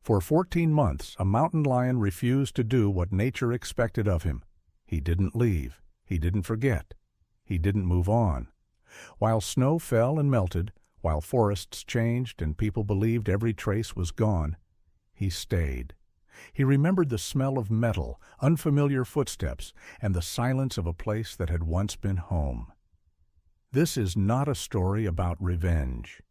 For 14 months, a mountain lion refused to do what nature expected of him. He didn't leave. He didn't forget. He didn't move on. While snow fell and melted, while forests changed and people believed every trace was gone, he stayed. He remembered the smell of metal, unfamiliar footsteps, and the silence of a place that had once been home. This is not a story about revenge.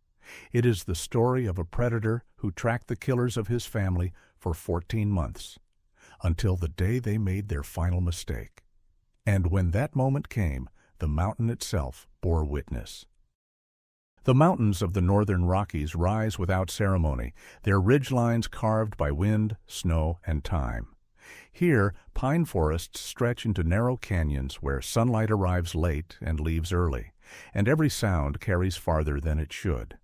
It is the story of a predator who tracked the killers of his family for 14 months, until the day they made their final mistake. And when that moment came, the mountain itself bore witness. The mountains of the northern Rockies rise without ceremony, their ridgelines carved by wind, snow, and time. Here, pine forests stretch into narrow canyons where sunlight arrives late and leaves early, and every sound carries farther than it should.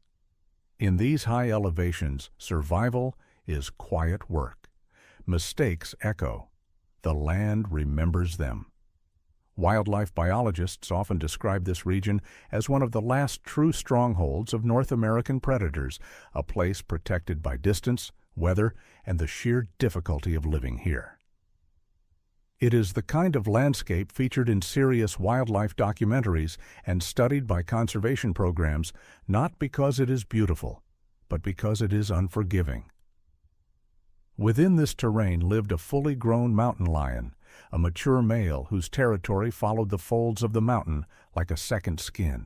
In these high elevations, survival is quiet work. Mistakes echo. The land remembers them. Wildlife biologists often describe this region as one of the last true strongholds of North American predators, a place protected by distance, weather, and the sheer difficulty of living here. It is the kind of landscape featured in serious wildlife documentaries and studied by conservation programs, not because it is beautiful, but because it is unforgiving. Within this terrain lived a fully grown mountain lion, a mature male whose territory followed the folds of the mountain like a second skin.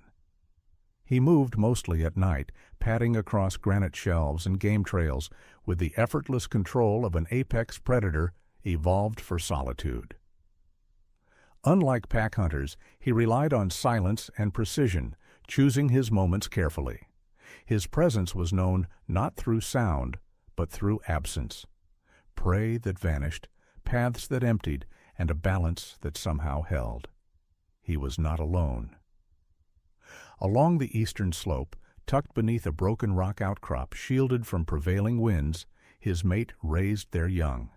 He moved mostly at night, padding across granite shelves and game trails with the effortless control of an apex predator evolved for solitude. Unlike pack hunters, he relied on silence and precision, choosing his moments carefully. His presence was known not through sound, but through absence. Prey that vanished, paths that emptied, and a balance that somehow held. He was not alone. Along the eastern slope, tucked beneath a broken rock outcrop shielded from prevailing winds, his mate raised their young.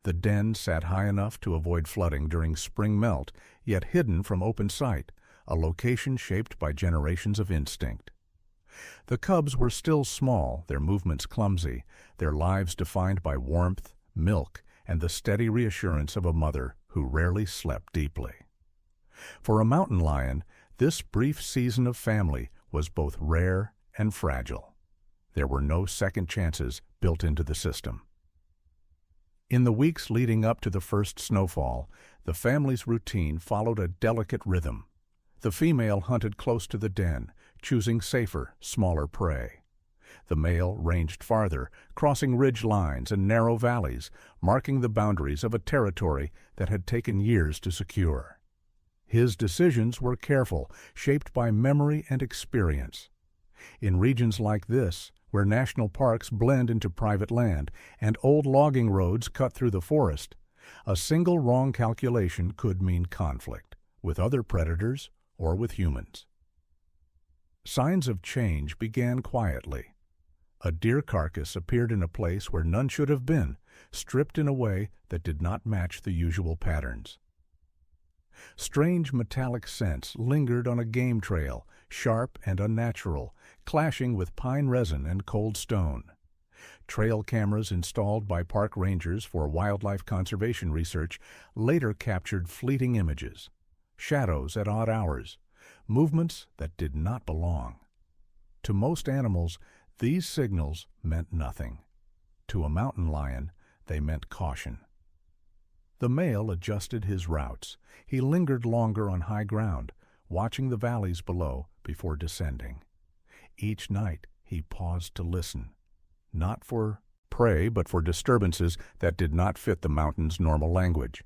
The den sat high enough to avoid flooding during spring melt, yet hidden from open sight, a location shaped by generations of instinct. The cubs were still small, their movements clumsy, their lives defined by warmth, milk, and the steady reassurance of a mother who rarely slept deeply. For a mountain lion, this brief season of family was both rare and fragile. There were no second chances built into the system. In the weeks leading up to the first snowfall, the family's routine followed a delicate rhythm. The female hunted close to the den, choosing safer, smaller prey. The male ranged farther, crossing ridge lines and narrow valleys, marking the boundaries of a territory that had taken years to secure. His decisions were careful, shaped by memory and experience. In regions like this, where national parks blend into private land and old logging roads cut through the forest, a single wrong calculation could mean conflict, with other predators or with humans. Signs of change began quietly. A deer carcass appeared in a place where none should have been, stripped in a way that did not match the usual patterns. Strange metallic scents lingered on a game trail, sharp and unnatural, clashing with pine resin and cold stone. Trail cameras installed by park rangers for wildlife conservation research later captured fleeting images, shadows at odd hours, movements that did not belong. To most animals, these signals meant nothing. To a mountain lion, they meant caution. The male adjusted his routes. He lingered longer on high ground, watching the valleys below before descending. Each night he paused to listen, not for prey but for disturbances that did not fit the mountain's normal language.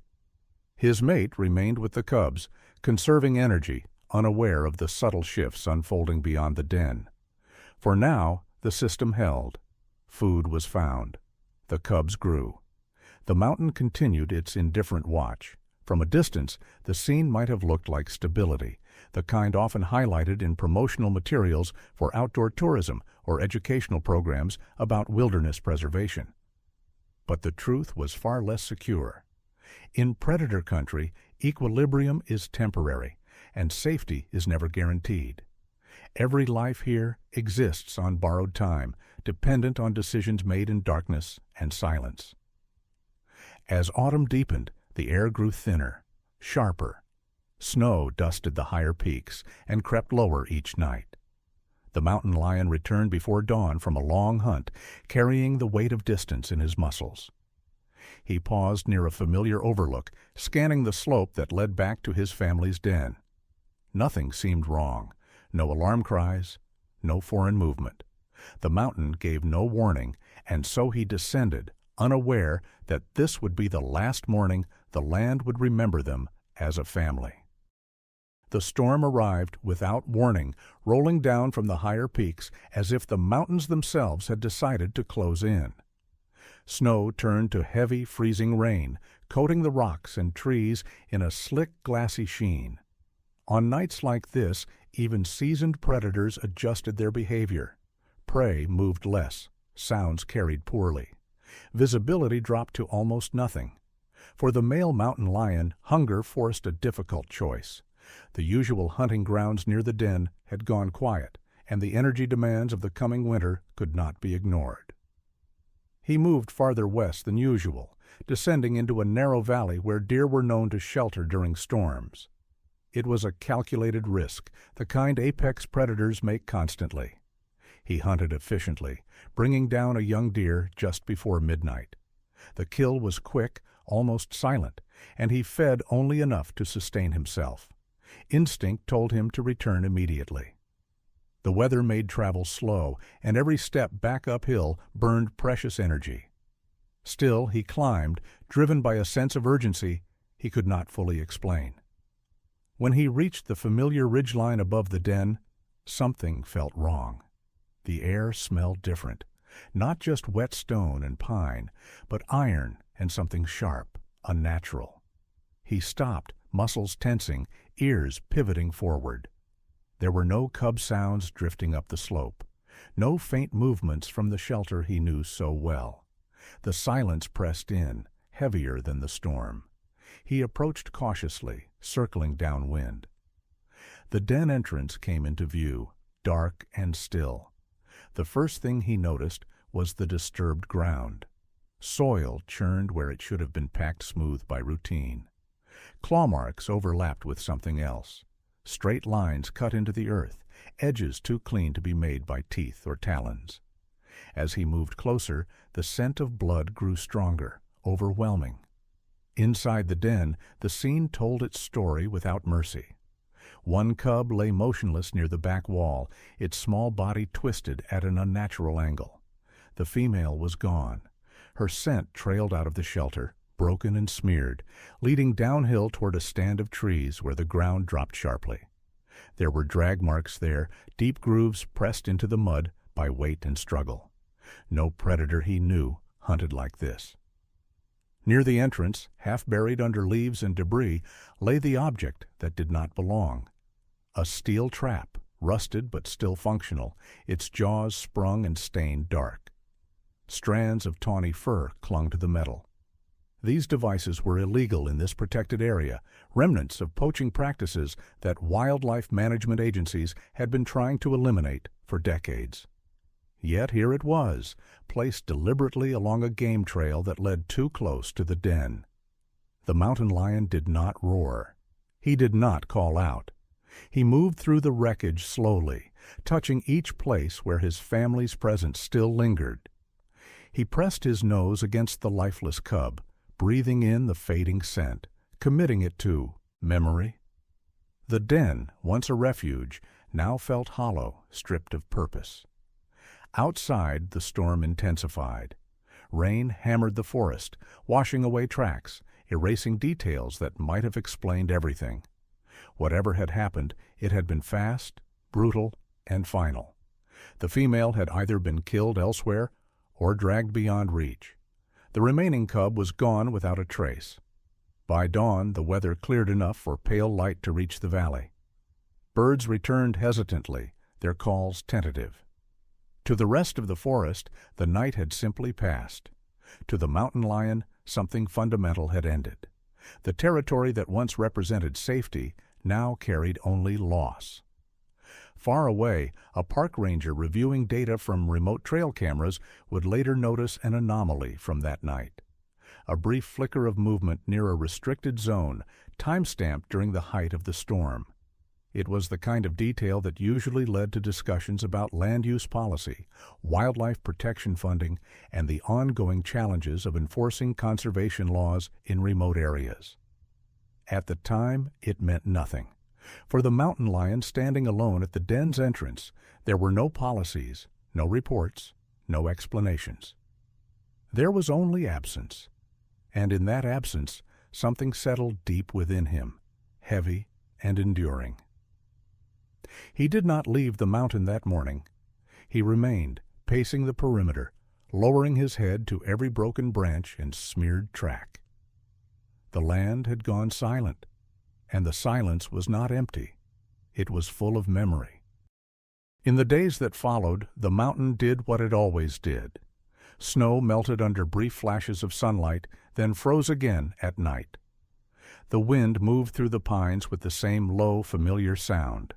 His mate remained with the cubs, conserving energy, unaware of the subtle shifts unfolding beyond the den. For now, the system held. Food was found. The cubs grew. The mountain continued its indifferent watch. From a distance, the scene might have looked like stability, the kind often highlighted in promotional materials for outdoor tourism or educational programs about wilderness preservation. But the truth was far less secure. In predator country, equilibrium is temporary, and safety is never guaranteed. Every life here exists on borrowed time, dependent on decisions made in darkness and silence. As autumn deepened, the air grew thinner, sharper. Snow dusted the higher peaks and crept lower each night. The mountain lion returned before dawn from a long hunt, carrying the weight of distance in his muscles. He paused near a familiar overlook, scanning the slope that led back to his family's den. Nothing seemed wrong. No alarm cries, no foreign movement. The mountain gave no warning, and so he descended, unaware that this would be the last morning the land would remember them as a family. The storm arrived without warning, rolling down from the higher peaks as if the mountains themselves had decided to close in. Snow turned to heavy, freezing rain, coating the rocks and trees in a slick, glassy sheen. On nights like this, even seasoned predators adjusted their behavior. Prey moved less, sounds carried poorly. Visibility dropped to almost nothing. For the male mountain lion, hunger forced a difficult choice. The usual hunting grounds near the den had gone quiet, and the energy demands of the coming winter could not be ignored. He moved farther west than usual, descending into a narrow valley where deer were known to shelter during storms. It was a calculated risk, the kind apex predators make constantly. He hunted efficiently, bringing down a young deer just before midnight. The kill was quick, almost silent, and he fed only enough to sustain himself. Instinct told him to return immediately. The weather made travel slow, and every step back uphill burned precious energy. Still, he climbed, driven by a sense of urgency he could not fully explain. When he reached the familiar ridgeline above the den, something felt wrong. The air smelled different, not just wet stone and pine, but iron and something sharp, unnatural. He stopped, muscles tensing, ears pivoting forward. There were no cub sounds drifting up the slope, no faint movements from the shelter he knew so well. The silence pressed in, heavier than the storm. He approached cautiously, circling downwind. The den entrance came into view, dark and still. The first thing he noticed was the disturbed ground. Soil churned where it should have been packed smooth by routine. Claw marks overlapped with something else. Straight lines cut into the earth, edges too clean to be made by teeth or talons. As he moved closer, the scent of blood grew stronger, overwhelming. Inside the den, the scene told its story without mercy. One cub lay motionless near the back wall, its small body twisted at an unnatural angle. The female was gone. Her scent trailed out of the shelter, broken and smeared, leading downhill toward a stand of trees where the ground dropped sharply. There were drag marks there, deep grooves pressed into the mud by weight and struggle. No predator he knew hunted like this. Near the entrance, half buried under leaves and debris, lay the object that did not belong. A steel trap, rusted but still functional, its jaws sprung and stained dark. Strands of tawny fur clung to the metal. These devices were illegal in this protected area, remnants of poaching practices that wildlife management agencies had been trying to eliminate for decades. Yet here it was, placed deliberately along a game trail that led too close to the den. The mountain lion did not roar. He did not call out. He moved through the wreckage slowly, touching each place where his family's presence still lingered. He pressed his nose against the lifeless cub, breathing in the fading scent, committing it to memory. The den, once a refuge, now felt hollow, stripped of purpose. Outside, the storm intensified. Rain hammered the forest, washing away tracks, erasing details that might have explained everything. Whatever had happened, it had been fast, brutal, and final. The female had either been killed elsewhere or dragged beyond reach. The remaining cub was gone without a trace. By dawn, the weather cleared enough for pale light to reach the valley. Birds returned hesitantly, their calls tentative. To the rest of the forest, the night had simply passed. To the mountain lion, something fundamental had ended. The territory that once represented safety now carried only loss. Far away, a park ranger reviewing data from remote trail cameras would later notice an anomaly from that night. A brief flicker of movement near a restricted zone, time-stamped during the height of the storm. It was the kind of detail that usually led to discussions about land use policy, wildlife protection funding, and the ongoing challenges of enforcing conservation laws in remote areas. At the time, it meant nothing. For the mountain lion standing alone at the den's entrance, there were no policies, no reports, no explanations. There was only absence. And in that absence, something settled deep within him, heavy and enduring. He did not leave the mountain that morning. He remained, pacing the perimeter, lowering his head to every broken branch and smeared track. The land had gone silent, and the silence was not empty. It was full of memory. In the days that followed, the mountain did what it always did. Snow melted under brief flashes of sunlight, then froze again at night. The wind moved through the pines with the same low, familiar sound.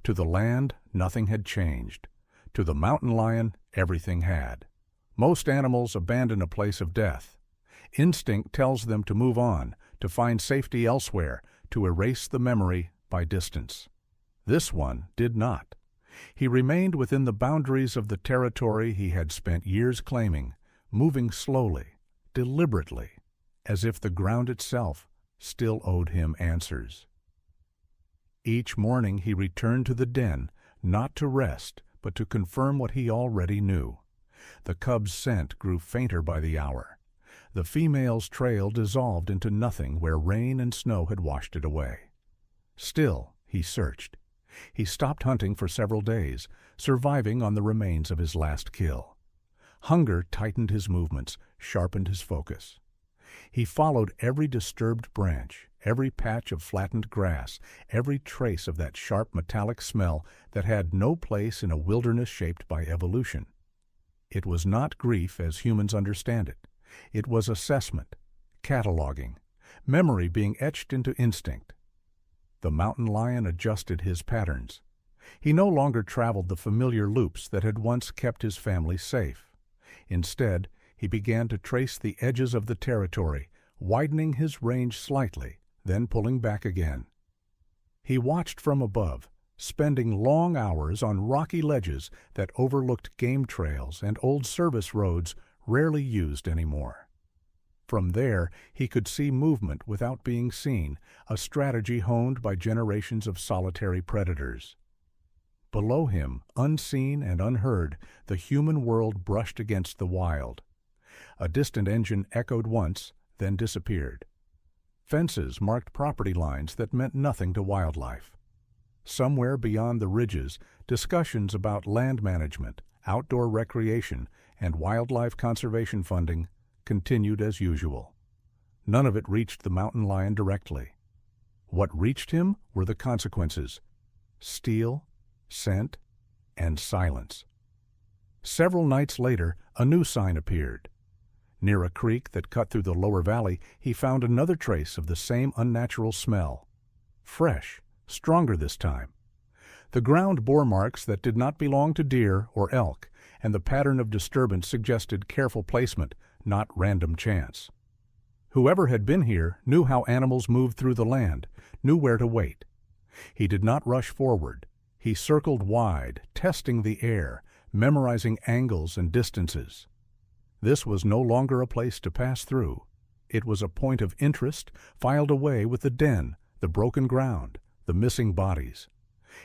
To the land, nothing had changed. To the mountain lion, everything had. Most animals abandon a place of death. Instinct tells them to move on, to find safety elsewhere, to erase the memory by distance. This one did not. He remained within the boundaries of the territory he had spent years claiming, moving slowly, deliberately, as if the ground itself still owed him answers. Each morning he returned to the den, not to rest, but to confirm what he already knew. The cub's scent grew fainter by the hour. The female's trail dissolved into nothing where rain and snow had washed it away. Still, he searched. He stopped hunting for several days, surviving on the remains of his last kill. Hunger tightened his movements, sharpened his focus. He followed every disturbed branch, every patch of flattened grass, every trace of that sharp metallic smell that had no place in a wilderness shaped by evolution. It was not grief as humans understand it. It was assessment, cataloging, memory being etched into instinct. The mountain lion adjusted his patterns. He no longer traveled the familiar loops that had once kept his family safe. Instead, he began to trace the edges of the territory, widening his range slightly, then pulling back again. He watched from above, spending long hours on rocky ledges that overlooked game trails and old service roads rarely used anymore. From there, he could see movement without being seen, a strategy honed by generations of solitary predators. Below him, unseen and unheard, the human world brushed against the wild. A distant engine echoed once, then disappeared. Fences marked property lines that meant nothing to wildlife. Somewhere beyond the ridges, discussions about land management, outdoor recreation, and wildlife conservation funding continued as usual. None of it reached the mountain lion directly. What reached him were the consequences: steel, scent, and silence. Several nights later, a new sign appeared. Near a creek that cut through the lower valley, he found another trace of the same unnatural smell. Fresh, stronger this time. The ground bore marks that did not belong to deer or elk, and the pattern of disturbance suggested careful placement, not random chance. Whoever had been here knew how animals moved through the land, knew where to wait. He did not rush forward. He circled wide, testing the air, memorizing angles and distances. This was no longer a place to pass through. It was a point of interest, filed away with the den, the broken ground, the missing bodies.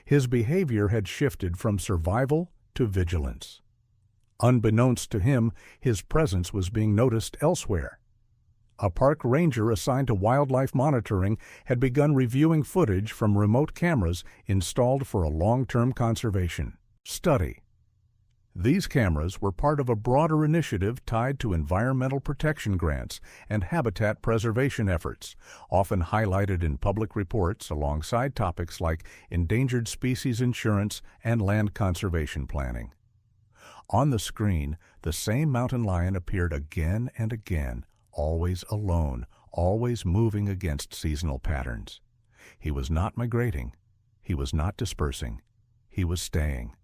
His behavior had shifted from survival to vigilance. Unbeknownst to him, his presence was being noticed elsewhere. A park ranger assigned to wildlife monitoring had begun reviewing footage from remote cameras installed for a long-term conservation study. These cameras were part of a broader initiative tied to environmental protection grants and habitat preservation efforts, often highlighted in public reports alongside topics like endangered species insurance and land conservation planning. On the screen, the same mountain lion appeared again and again, always alone, always moving against seasonal patterns. He was not migrating. He was not dispersing. he was staying.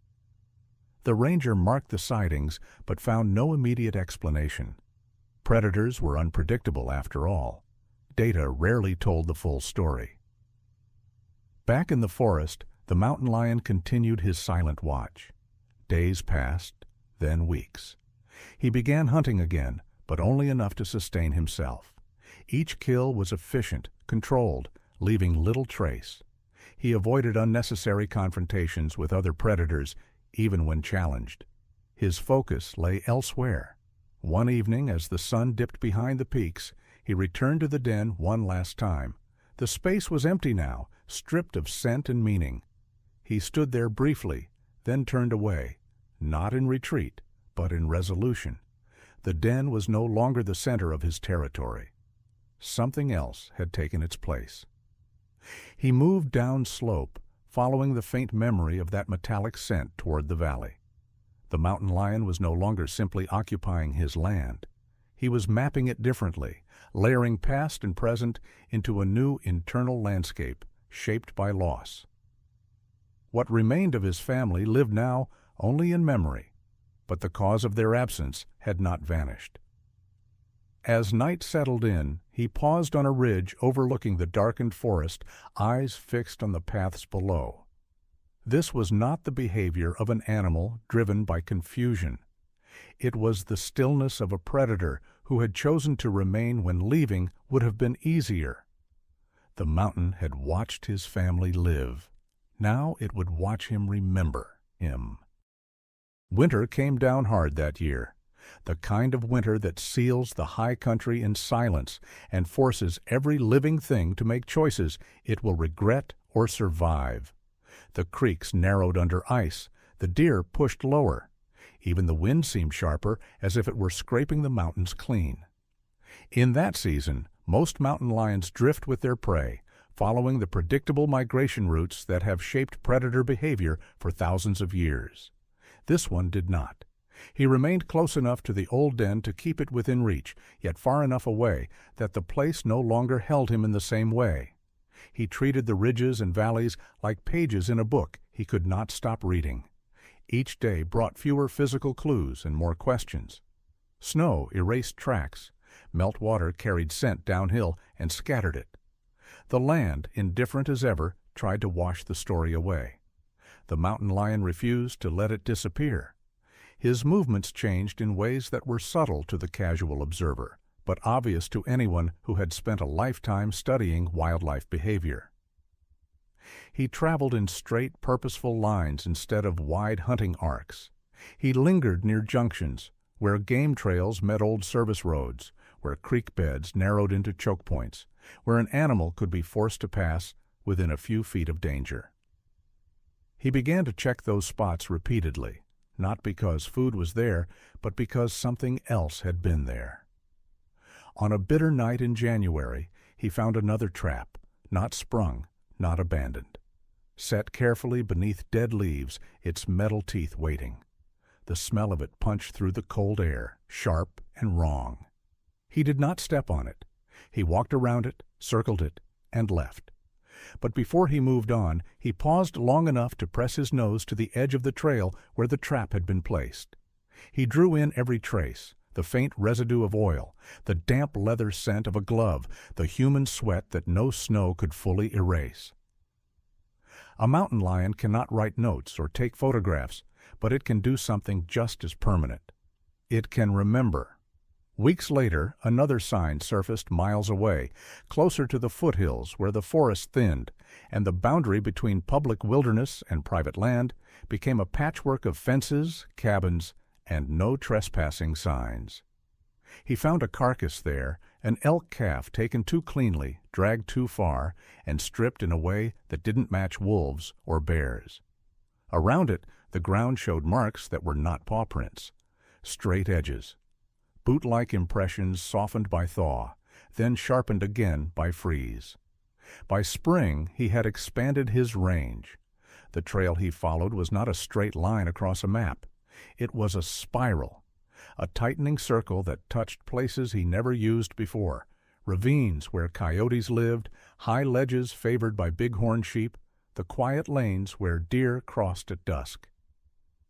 The ranger marked the sightings, but found no immediate explanation. Predators were unpredictable after all. Data rarely told the full story. Back in the forest, the mountain lion continued his silent watch. Days passed, then weeks. He began hunting again, but only enough to sustain himself. Each kill was efficient, controlled, leaving little trace. He avoided unnecessary confrontations with other predators, even when challenged. His focus lay elsewhere. One evening, as the sun dipped behind the peaks, he returned to the den one last time. The space was empty now, stripped of scent and meaning. He stood there briefly, then turned away, not in retreat, but in resolution. The den was no longer the center of his territory. Something else had taken its place. He moved down slope, following the faint memory of that metallic scent toward the valley. The mountain lion was no longer simply occupying his land. He was mapping it differently, layering past and present into a new internal landscape shaped by loss. What remained of his family lived now only in memory, but the cause of their absence had not vanished. As night settled in, he paused on a ridge overlooking the darkened forest, eyes fixed on the paths below. This was not the behavior of an animal driven by confusion. It was the stillness of a predator who had chosen to remain when leaving would have been easier. The mountain had watched his family live. Now it would watch him remember him. Winter came down hard that year, the kind of winter that seals the high country in silence and forces every living thing to make choices it will regret or survive. The creeks narrowed under ice, the deer pushed lower. Even the wind seemed sharper, as if it were scraping the mountains clean. In that season, most mountain lions drift with their prey, following the predictable migration routes that have shaped predator behavior for thousands of years. This one did not. He remained close enough to the old den to keep it within reach, yet far enough away that the place no longer held him in the same way. He treated the ridges and valleys like pages in a book he could not stop reading. Each day brought fewer physical clues and more questions. Snow erased tracks. Meltwater carried scent downhill and scattered it. The land, indifferent as ever, tried to wash the story away. The mountain lion refused to let it disappear. His movements changed in ways that were subtle to the casual observer, but obvious to anyone who had spent a lifetime studying wildlife behavior. He traveled in straight, purposeful lines instead of wide hunting arcs. He lingered near junctions, where game trails met old service roads, where creek beds narrowed into choke points, where an animal could be forced to pass within a few feet of danger. He began to check those spots repeatedly, not because food was there, but because something else had been there. On a bitter night in January, he found another trap, not sprung, not abandoned. Set carefully beneath dead leaves, its metal teeth waiting. The smell of it punched through the cold air, sharp and wrong. He did not step on it. He walked around it, circled it, and left. But before he moved on, he paused long enough to press his nose to the edge of the trail where the trap had been placed. He drew in every trace, the faint residue of oil, the damp leather scent of a glove, the human sweat that no snow could fully erase. A mountain lion cannot write notes or take photographs, but it can do something just as permanent. It can remember. Weeks later, another sign surfaced miles away, closer to the foothills where the forest thinned, and the boundary between public wilderness and private land became a patchwork of fences, cabins, and no trespassing signs. He found a carcass there, an elk calf taken too cleanly, dragged too far, and stripped in a way that didn't match wolves or bears. Around it, the ground showed marks that were not paw prints, straight edges, boot-like impressions softened by thaw, then sharpened again by freeze. By spring, he had expanded his range. The trail he followed was not a straight line across a map. It was a spiral, a tightening circle that touched places he never used before, ravines where coyotes lived, high ledges favored by bighorn sheep, the quiet lanes where deer crossed at dusk.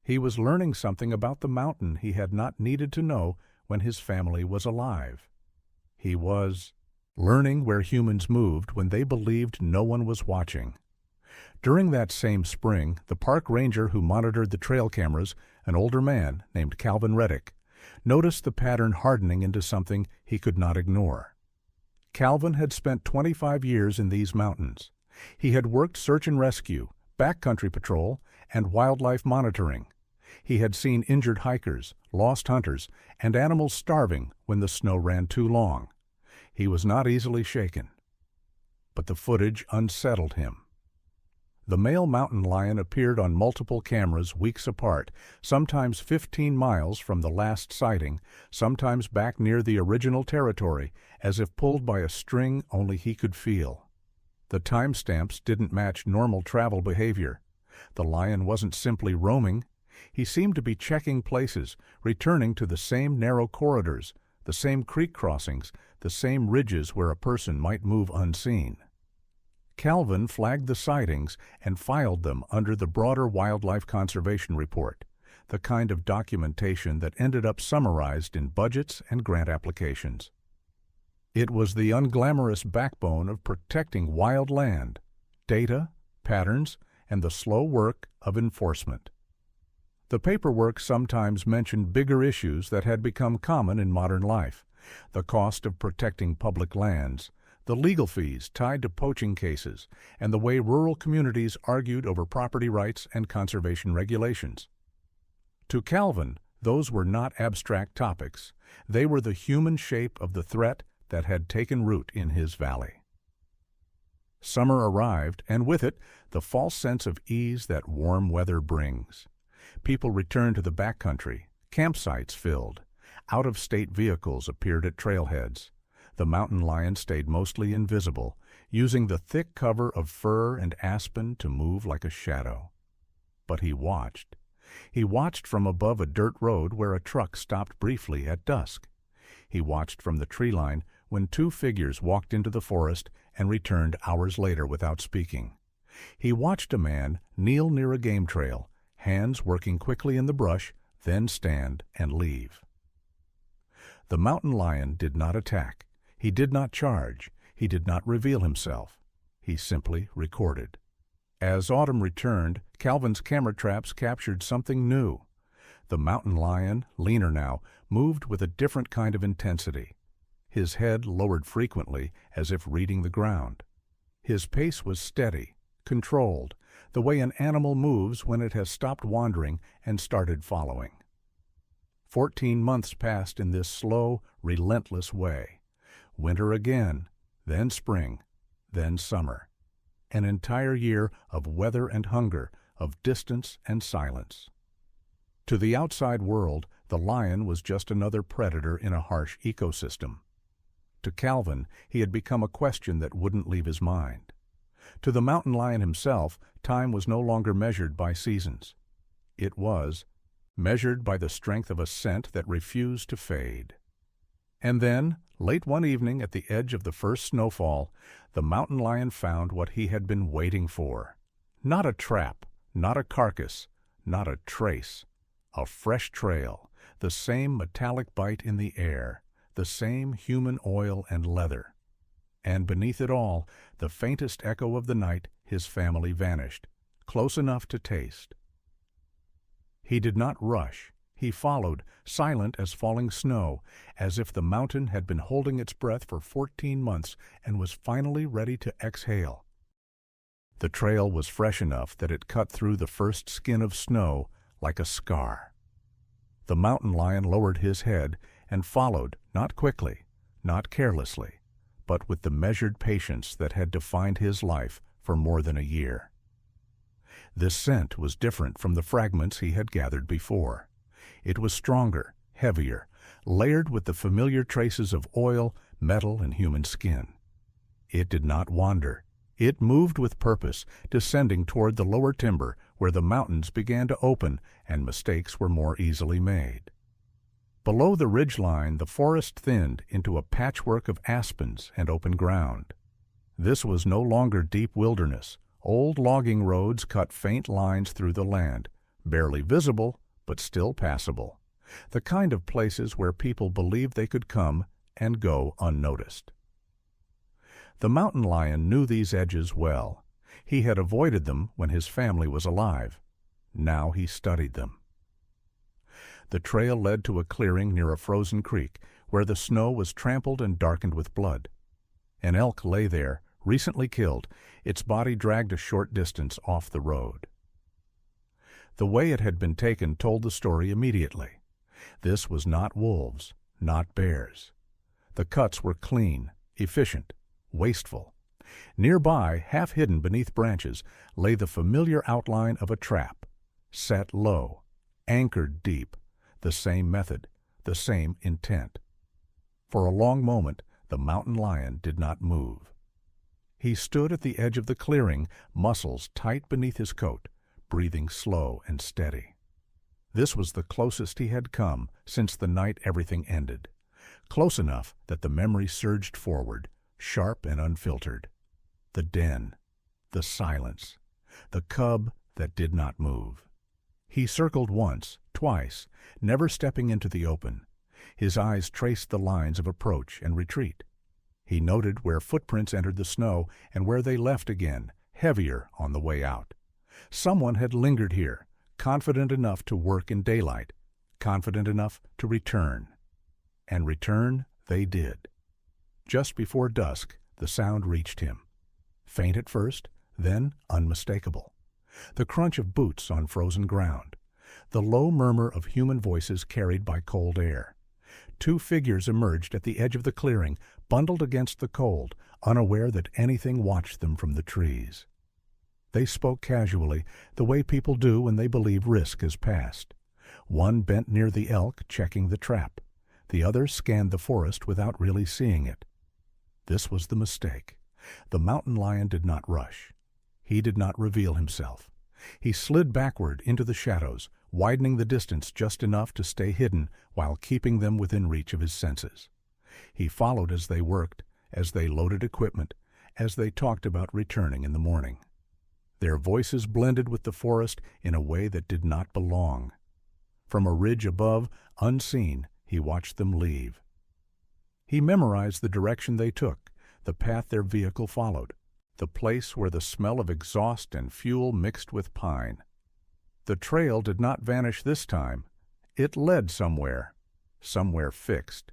He was learning something about the mountain he had not needed to know when his family was alive. He was learning where humans moved when they believed no one was watching. During that same spring, the park ranger who monitored the trail cameras, an older man named Calvin Reddick, noticed the pattern hardening into something he could not ignore. Calvin had spent 25 years in these mountains. He had worked search and rescue, backcountry patrol, and wildlife monitoring. He had seen injured hikers, lost hunters, and animals starving when the snow ran too long. He was not easily shaken. But the footage unsettled him. The male mountain lion appeared on multiple cameras weeks apart, sometimes 15 miles from the last sighting, sometimes back near the original territory, as if pulled by a string only he could feel. The timestamps didn't match normal travel behavior. The lion wasn't simply roaming. He seemed to be checking places, returning to the same narrow corridors, the same creek crossings, the same ridges where a person might move unseen. Calvin flagged the sightings and filed them under the broader Wildlife Conservation Report, the kind of documentation that ended up summarized in budgets and grant applications. It was the unglamorous backbone of protecting wild land, data, patterns, and the slow work of enforcement. The paperwork sometimes mentioned bigger issues that had become common in modern life: the cost of protecting public lands, the legal fees tied to poaching cases, and the way rural communities argued over property rights and conservation regulations. To Calvin, those were not abstract topics. They were the human shape of the threat that had taken root in his valley. Summer arrived, and with it, the false sense of ease that warm weather brings. People returned to the backcountry, campsites filled, out-of-state vehicles appeared at trailheads. The mountain lion stayed mostly invisible, using the thick cover of fir and aspen to move like a shadow. But he watched. He watched from above a dirt road where a truck stopped briefly at dusk. He watched from the tree line when two figures walked into the forest and returned hours later without speaking. He watched a man kneel near a game trail, hands working quickly in the brush, then stand and leave. The mountain lion did not attack. He did not charge. He did not reveal himself. He simply recorded. As autumn returned, Calvin's camera traps captured something new. The mountain lion, leaner now, moved with a different kind of intensity. His head lowered frequently, as if reading the ground. His pace was steady, controlled, the way an animal moves when it has stopped wandering and started following. 14 months passed in this slow, relentless way. Winter again, then spring, then summer. An entire year of weather and hunger, of distance and silence. To the outside world, the lion was just another predator in a harsh ecosystem. To Calvin, he had become a question that wouldn't leave his mind. To the mountain lion himself, time was no longer measured by seasons. It was measured by the strength of a scent that refused to fade. And then, late one evening at the edge of the first snowfall, the mountain lion found what he had been waiting for. Not a trap, not a carcass, not a trace. A fresh trail, the same metallic bite in the air, the same human oil and leather. And beneath it all, the faintest echo of the night, his family vanished, close enough to taste. He did not rush. He followed, silent as falling snow, as if the mountain had been holding its breath for 14 months and was finally ready to exhale. The trail was fresh enough that it cut through the first skin of snow like a scar. The mountain lion lowered his head and followed, not quickly, not carelessly, but with the measured patience that had defined his life for more than a year. This scent was different from the fragments he had gathered before. It was stronger, heavier, layered with the familiar traces of oil, metal, and human skin. It did not wander. It moved with purpose, descending toward the lower timber where the mountains began to open and mistakes were more easily made. Below the ridgeline, the forest thinned into a patchwork of aspens and open ground. This was no longer deep wilderness, Old logging roads cut faint lines through the land, barely visible, but still passable. The kind of places where people believed they could come and go unnoticed. The mountain lion knew these edges well. He had avoided them when his family was alive. Now he studied them. The trail led to a clearing near a frozen creek where the snow was trampled and darkened with blood. An elk lay there, recently killed, its body dragged a short distance off the road. The way it had been taken told the story immediately. This was not wolves, not bears. The cuts were clean, efficient, wasteful. Nearby, half hidden beneath branches, lay the familiar outline of a trap, set low, anchored deep, the same method, the same intent. For a long moment, the mountain lion did not move. He stood at the edge of the clearing, muscles tight beneath his coat, breathing slow and steady. This was the closest he had come since the night everything ended, close enough that the memory surged forward, sharp and unfiltered. The den, the silence, the cub that did not move. He circled once, twice, never stepping into the open. His eyes traced the lines of approach and retreat. He noted where footprints entered the snow and where they left again, heavier on the way out. Someone had lingered here, confident enough to work in daylight, confident enough to return. And return they did. Just before dusk, the sound reached him. Faint at first, then unmistakable. The crunch of boots on frozen ground. The low murmur of human voices carried by cold air. Two figures emerged at the edge of the clearing, bundled against the cold, unaware that anything watched them from the trees. They spoke casually, the way people do when they believe risk is past. One bent near the elk, checking the trap. The other scanned the forest without really seeing it. This was the mistake. The mountain lion did not rush. He did not reveal himself. He slid backward into the shadows, widening the distance just enough to stay hidden while keeping them within reach of his senses. He followed as they worked, as they loaded equipment, as they talked about returning in the morning. Their voices blended with the forest in a way that did not belong. From a ridge above, unseen, he watched them leave. He memorized the direction they took, the path their vehicle followed, the place where the smell of exhaust and fuel mixed with pine. The trail did not vanish this time. It led somewhere, somewhere fixed.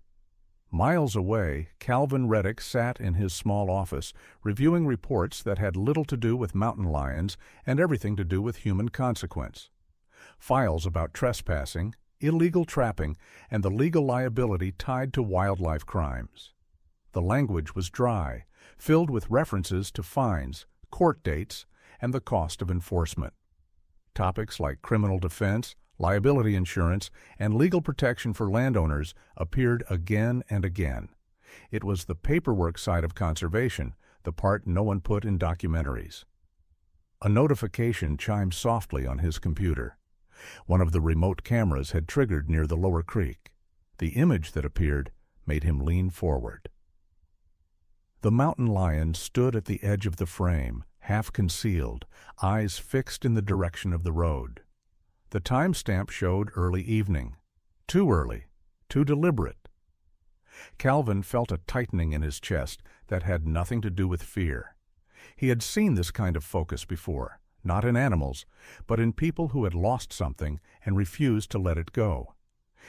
Miles away, Calvin Reddick sat in his small office, reviewing reports that had little to do with mountain lions and everything to do with human consequence. Files about trespassing, illegal trapping, and the legal liability tied to wildlife crimes. The language was dry, filled with references to fines, court dates, and the cost of enforcement. Topics like criminal defense, liability insurance, and legal protection for landowners appeared again and again. It was the paperwork side of conservation, the part no one put in documentaries. A notification chimed softly on his computer. One of the remote cameras had triggered near the lower creek. The image that appeared made him lean forward. The mountain lion stood at the edge of the frame, half concealed, eyes fixed in the direction of the road. The timestamp showed early evening. Too early, too deliberate. Calvin felt a tightening in his chest that had nothing to do with fear. He had seen this kind of focus before, not in animals, but in people who had lost something and refused to let it go.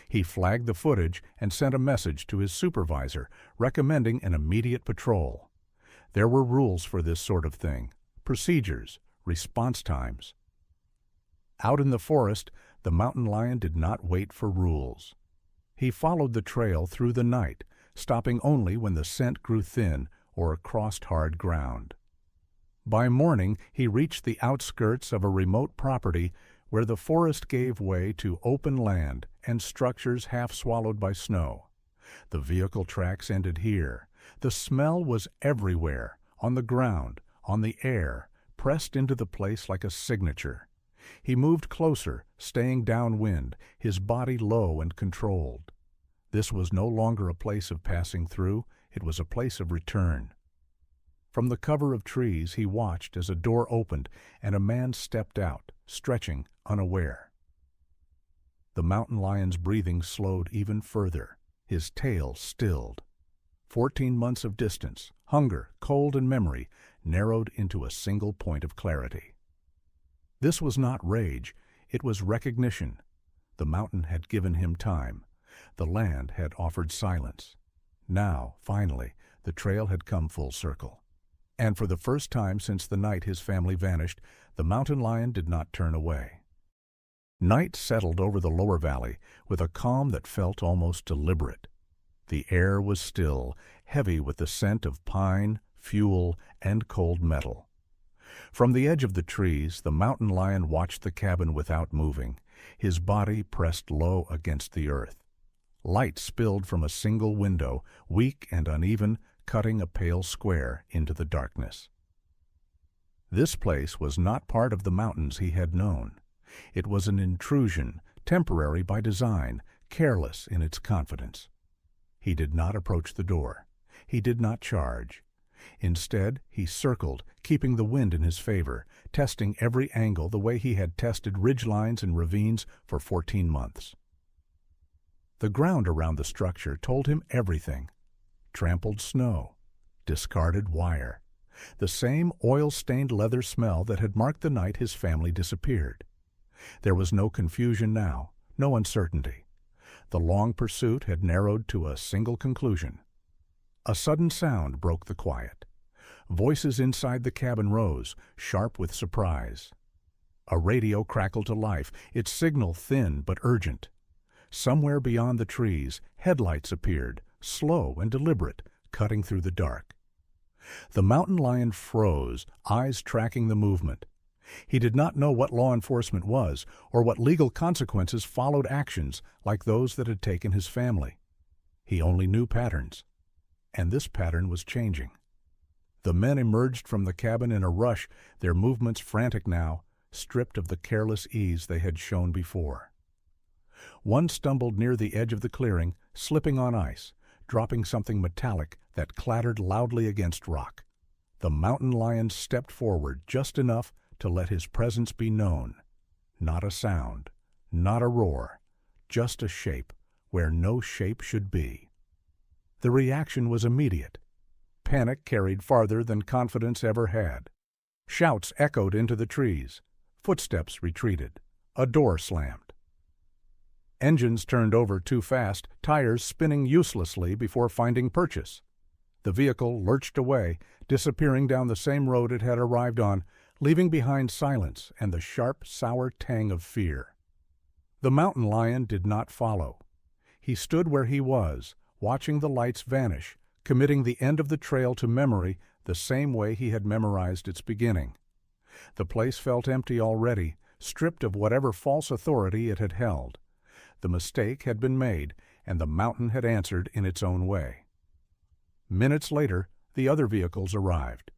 He flagged the footage and sent a message to his supervisor recommending an immediate patrol. There were rules for this sort of thing, procedures, response times. Out in the forest, the mountain lion did not wait for rules. He followed the trail through the night, stopping only when the scent grew thin or crossed hard ground. By morning, he reached the outskirts of a remote property where the forest gave way to open land and structures half swallowed by snow. The vehicle tracks ended here. The smell was everywhere, on the ground, on the air, pressed into the place like a signature. He moved closer, staying downwind, his body low and controlled. This was no longer a place of passing through, it was a place of return. From the cover of trees he watched as a door opened and a man stepped out, stretching, unaware. The mountain lion's breathing slowed even further. His tail stilled. 14 months of distance, hunger, cold, and memory narrowed into a single point of clarity. This was not rage, it was recognition. The mountain had given him time. The land had offered silence. Now, finally, the trail had come full circle. And for the first time since the night his family vanished, the mountain lion did not turn away. Night settled over the lower valley with a calm that felt almost deliberate. The air was still, heavy with the scent of pine, fuel, and cold metal. From the edge of the trees, the mountain lion watched the cabin without moving, his body pressed low against the earth. Light spilled from a single window, weak and uneven, cutting a pale square into the darkness. This place was not part of the mountains he had known. It was an intrusion, temporary by design, careless in its confidence. He did not approach the door. He did not charge. Instead, he circled, keeping the wind in his favor, testing every angle the way he had tested ridgelines and ravines for 14 months. The ground around the structure told him everything. Trampled snow, discarded wire, the same oil-stained leather smell that had marked the night his family disappeared. There was no confusion now, no uncertainty. The long pursuit had narrowed to a single conclusion. A sudden sound broke the quiet. Voices inside the cabin rose, sharp with surprise. A radio crackled to life, its signal thin but urgent. Somewhere beyond the trees, headlights appeared, slow and deliberate, cutting through the dark. The mountain lion froze, eyes tracking the movement. He did not know what law enforcement was or what legal consequences followed actions like those that had taken his family. He only knew patterns, and this pattern was changing. The men emerged from the cabin in a rush, their movements frantic now, stripped of the careless ease they had shown before. One stumbled near the edge of the clearing, slipping on ice, dropping something metallic that clattered loudly against rock. The mountain lion stepped forward just enough to let his presence be known. Not a sound, not a roar, just a shape where no shape should be. The reaction was immediate. Panic carried farther than confidence ever had. Shouts echoed into the trees. Footsteps retreated. A door slammed. Engines turned over too fast, tires spinning uselessly before finding purchase. The vehicle lurched away, disappearing down the same road it had arrived on, leaving behind silence and the sharp, sour tang of fear. The mountain lion did not follow. He stood where he was, watching the lights vanish, committing the end of the trail to memory the same way he had memorized its beginning. The place felt empty already, stripped of whatever false authority it had held. The mistake had been made, and the mountain had answered in its own way. Minutes later, the other vehicles arrived.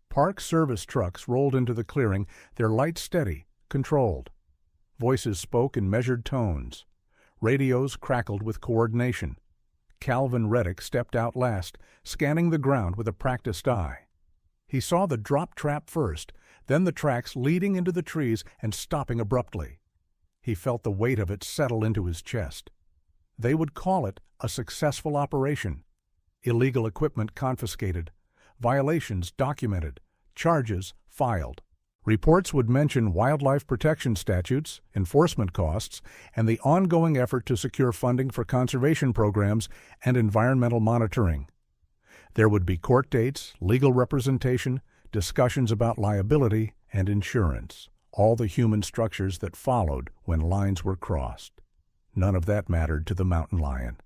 Park service trucks rolled into the clearing, their lights steady, controlled. Voices spoke in measured tones. Radios crackled with coordination. Calvin Reddick stepped out last, scanning the ground with a practiced eye. He saw the drop trap first, then the tracks leading into the trees and stopping abruptly. He felt the weight of it settle into his chest. They would call it a successful operation. Illegal equipment confiscated. Violations documented. Charges filed. Reports would mention wildlife protection statutes, enforcement costs, and the ongoing effort to secure funding for conservation programs and environmental monitoring. There would be court dates, legal representation, discussions about liability, and insurance, all the human structures that followed when lines were crossed. None of that mattered to the mountain lion.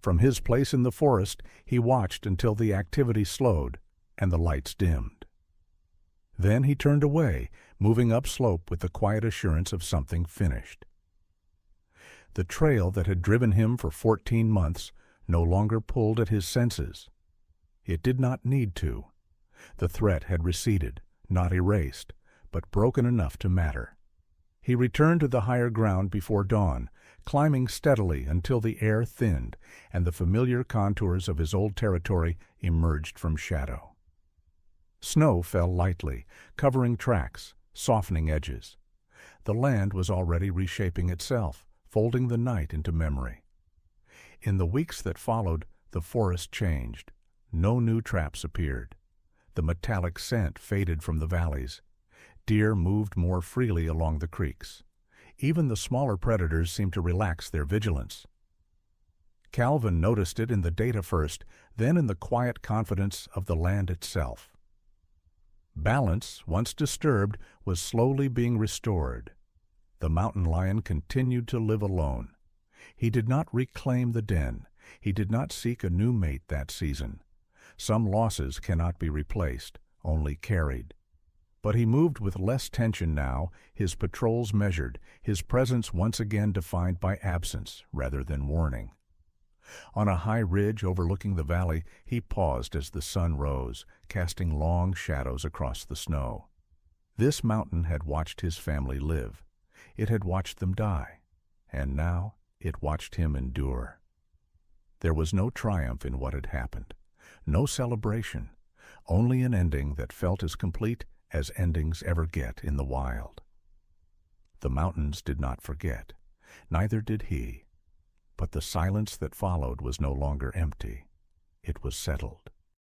From his place in the forest, he watched until the activity slowed and the lights dimmed. Then he turned away, moving upslope with the quiet assurance of something finished. The trail that had driven him for 14 months no longer pulled at his senses. It did not need to. The threat had receded, not erased, but broken enough to matter. He returned to the higher ground before dawn, climbing steadily until the air thinned and the familiar contours of his old territory emerged from shadow. Snow fell lightly, covering tracks, softening edges. The land was already reshaping itself, folding the night into memory. In the weeks that followed, the forest changed. No new traps appeared. The metallic scent faded from the valleys. Deer moved more freely along the creeks. Even the smaller predators seemed to relax their vigilance. Calvin noticed it in the data first, then in the quiet confidence of the land itself. Balance, once disturbed, was slowly being restored. The mountain lion continued to live alone. He did not reclaim the den. He did not seek a new mate that season. Some losses cannot be replaced, only carried. But he moved with less tension now, his patrols measured, his presence once again defined by absence rather than warning. On a high ridge overlooking the valley, he paused as the sun rose, casting long shadows across the snow. This mountain had watched his family live. It had watched them die, and now it watched him endure. There was no triumph in what had happened, no celebration, only an ending that felt as complete as endings ever get in the wild. The mountains did not forget, neither did he. But the silence that followed was no longer empty. It was settled.